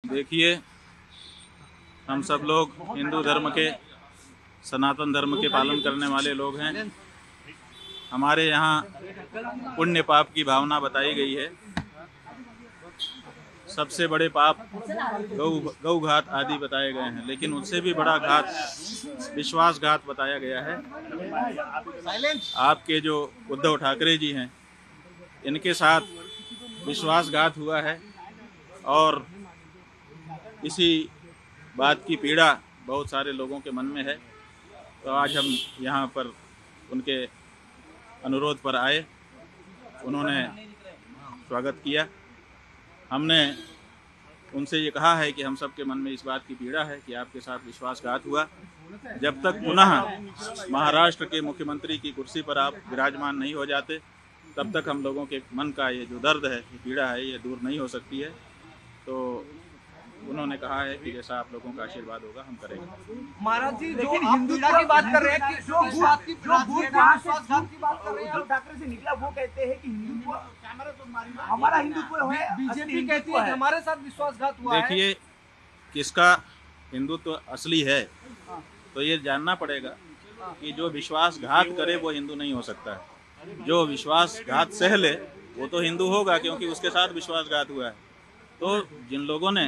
देखिए, हम सब लोग हिंदू धर्म के, सनातन धर्म के पालन करने वाले लोग हैं। हमारे यहाँ पुण्य पाप की भावना बताई गई है। सबसे बड़े पाप गौ घात आदि बताए गए हैं, लेकिन उससे भी बड़ा घात विश्वासघात बताया गया है। आपके जो उद्धव ठाकरे जी हैं, इनके साथ विश्वासघात हुआ है और इसी बात की पीड़ा बहुत सारे लोगों के मन में है। तो आज हम यहाँ पर उनके अनुरोध पर आए, उन्होंने स्वागत किया। हमने उनसे ये कहा है कि हम सबके मन में इस बात की पीड़ा है कि आपके साथ विश्वासघात हुआ। जब तक पुनः महाराष्ट्र के मुख्यमंत्री की कुर्सी पर आप विराजमान नहीं हो जाते, तब तक हम लोगों के मन का ये जो दर्द है, ये पीड़ा है, ये दूर नहीं हो सकती है। तो उन्होंने कहा है कि जैसा आप लोगों का आशीर्वाद होगा हम करेंगे। महाराज जी, जो हिंदुत्व की बात कर रहे हैं, कि जो विश्वासघात की बात कर रहे हैं, ठाकरे से निकला, वो कहते हैं कि हिंदुत्व हमारा हिंदुत्व है, बीजेपी कहती है कि हमारे साथ विश्वासघात हुआ है। देखिए, किसका हिंदुत्व असली है तो ये जानना पड़ेगा कि जो विश्वासघात करे वो हिंदू नहीं हो सकता है। जो विश्वासघात सह ले वो तो हिंदू होगा, क्योंकि उसके साथ विश्वासघात हुआ है। तो जिन लोगों ने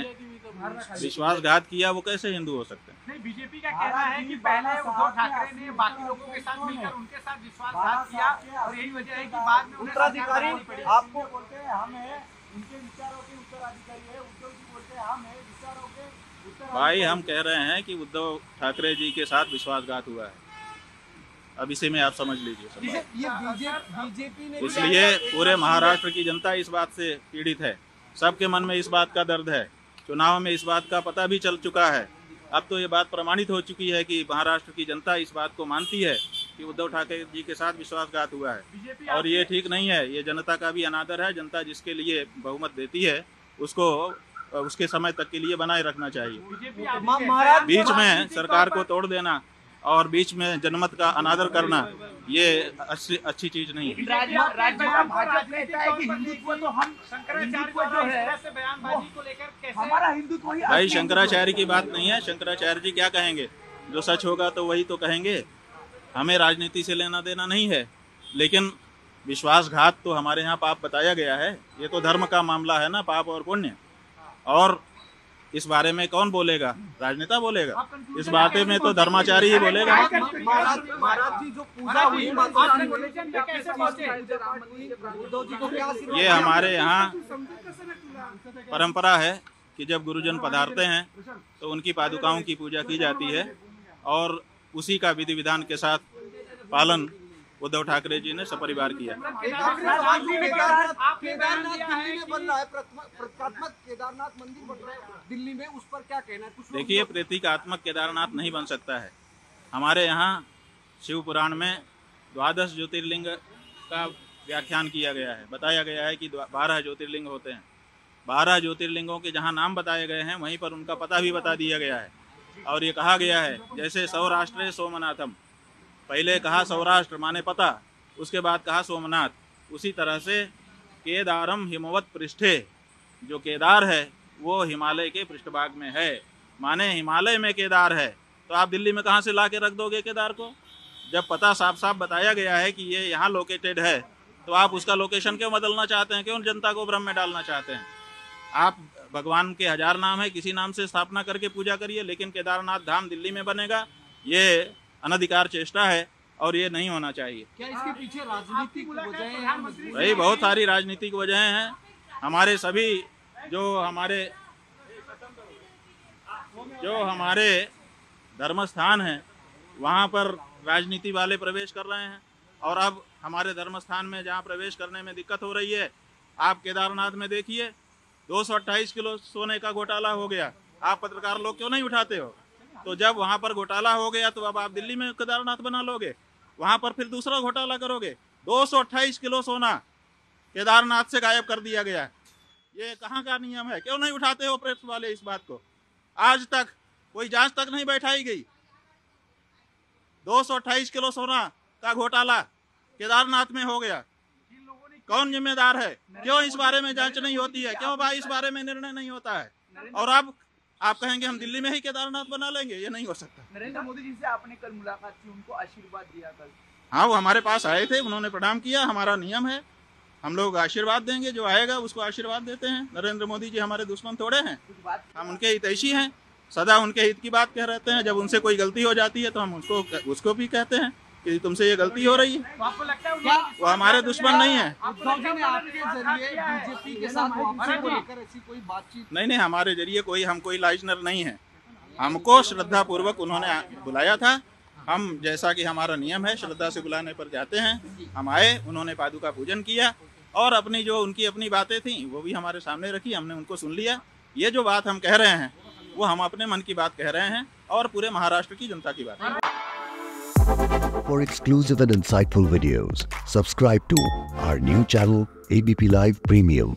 विश्वासघात किया वो कैसे हिंदू हो सकते हैं? नहीं, बीजेपी का कहना है कि पहले उद्धव ठाकरे ने बाकी लोगों के साथ मिलकर उनके साथ विश्वासघात किया और यही वजह है कि बाद में उत्तराधिकारी आपको बोलते हैं हम हैं, उनके विचारों के उत्तराधिकारी है। उद्धव जी बोलते हैं हम हैं विचारों के उत्तराधिकारी। भाई, हम कह रहे हैं कि उद्धव ठाकरे जी के साथ विश्वासघात हुआ है। अब इसे में आप समझ लीजिए। ये बीजेपी ने, इसलिए पूरे महाराष्ट्र की जनता इस बात से पीड़ित है। सबके मन में इस बात का दर्द है। चुनाव में इस बात का पता भी चल चुका है। अब तो ये बात प्रमाणित हो चुकी है कि महाराष्ट्र की जनता इस बात को मानती है कि उद्धव ठाकरे जी के साथ विश्वासघात हुआ है, और ये ठीक नहीं है। ये जनता का भी अनादर है। जनता जिसके लिए बहुमत देती है उसको उसके समय तक के लिए बनाए रखना चाहिए। बीच में सरकार को तोड़ देना और बीच में जनमत का अनादर करना, ये अच्छी चीज नहीं है। भाजपा कहता है कि हिंदुत्व तो हम शंकराचार्य जो है बयानबाजी को लेकर कैसे हमारा हिंदुत्व ही भाई, शंकराचार्य की बात नहीं है। शंकराचार्य जी क्या कहेंगे? जो सच होगा तो वही तो कहेंगे। हमें राजनीति से लेना देना नहीं है, लेकिन विश्वासघात तो हमारे यहाँ पाप बताया गया है। ये तो धर्म का मामला है ना, पाप और पुण्य। और इस बारे में कौन बोलेगा? राजनेता बोलेगा। इस बारे में तो धर्माचारी ही बोलेगा। महाराज जी, जो पूजा हुई, ये हमारे यहाँ परंपरा है कि जब गुरुजन पधारते हैं तो उनकी पादुकाओं की पूजा की जाती है, और उसी का विधि विधान के साथ पालन उद्धव ठाकरे जी ने सपरिवार किया। केदारनाथ दिल्ली में बन रहा है, प्रतीकात्मक केदारनाथ मंदिर बन रहा है दिल्ली में, उस पर क्या कहना है? देखिए, प्रतीकात्मक केदारनाथ नहीं बन सकता है। हमारे यहाँ शिव पुराण में 12 ज्योतिर्लिंग का व्याख्यान किया गया है। बताया गया है कि 12 ज्योतिर्लिंग होते हैं। 12 ज्योतिर्लिंगों के जहाँ नाम बताए गए हैं वहीं पर उनका पता भी बता दिया गया है। और ये कहा गया है, जैसे सौराष्ट्र सोमनाथम, पहले कहा सौराष्ट्र माने पता, उसके बाद कहा सोमनाथ। उसी तरह से केदारम हिमवत पृष्ठे, जो केदार है वो हिमालय के पृष्ठभाग में है, माने हिमालय में केदार है। तो आप दिल्ली में कहाँ से ला के रख दोगे केदार को? जब पता साफ साफ बताया गया है कि ये यहाँ लोकेटेड है, तो आप उसका लोकेशन क्यों बदलना चाहते हैं? क्यों जनता को भ्रम में डालना चाहते हैं? आप भगवान के 1000 नाम है, किसी नाम से स्थापना करके पूजा करिए, लेकिन केदारनाथ धाम दिल्ली में बनेगा, ये अनधिकार चेष्टा है और ये नहीं होना चाहिए। क्या इसके पीछे राजनीतिक वजहें हैं? भाई, बहुत सारी राजनीतिक वजहें हैं। हमारे सभी जो हमारे धर्म स्थान हैं वहाँ पर राजनीति वाले प्रवेश कर रहे हैं, और अब हमारे धर्म स्थान में जहाँ प्रवेश करने में दिक्कत हो रही है, आप केदारनाथ में देखिए 228 किलो सोने का घोटाला हो गया। आप पत्रकार लोग क्यों नहीं उठाते हो? तो जब वहाँ पर घोटाला हो गया तो अब आप दिल्ली में केदारनाथ बना लोगे, वहाँ पर फिर दूसरा घोटाला करोगे। 228 किलो सोना केदारनाथ से गायब कर दिया गया है। ये कहाँ का नियम है? क्यों नहीं उठाते हो प्रेस वाले इस बात को? आज तक कोई जांच तक नहीं बैठाई गई। 228 किलो सोना का घोटाला केदारनाथ में हो गया। कौन जिम्मेदार है? क्यों इस बारे में जांच नहीं होती है? क्यों भाई इस बारे में निर्णय नहीं होता है? और आप कहेंगे हम दिल्ली में ही केदारनाथ बना लेंगे, ये नहीं हो सकता। नरेंद्र मोदी जी से आपने कल मुलाकात की, उनको आशीर्वाद दिया कल? हाँ, वो हमारे पास आए थे, उन्होंने प्रणाम किया। हमारा नियम है, हम लोग आशीर्वाद देंगे, जो आएगा उसको आशीर्वाद देते हैं। नरेंद्र मोदी जी हमारे दुश्मन थोड़े हैं, हम उनके हितैषी हैं, सदा उनके हित की बात कह रहते हैं। जब उनसे कोई गलती हो जाती है तो हम उसको भी कहते हैं कि तुमसे ये गलती हो रही है। तो आपको लगता है वो हमारे दुश्मन नहीं है। उद्धव जी ने आपके जरिए बीजेपी के साथ वापसी को लेकर ऐसी कोई बातचीत? नहीं, हमारे जरिए हम कोई लाइजनर नहीं है। हमको श्रद्धा पूर्वक उन्होंने बुलाया था। हम, जैसा कि हमारा नियम है, श्रद्धा से बुलाने पर जाते हैं। हम आए, उन्होंने पादुका पूजन किया और अपनी जो उनकी अपनी बातें थी वो भी हमारे सामने रखी, हमने उनको सुन लिया। ये जो बात हम कह रहे हैं वो हम अपने मन की बात कह रहे हैं और पूरे महाराष्ट्र की जनता की बात। For exclusive and insightful videos, subscribe to our new channel ABP Live Premium.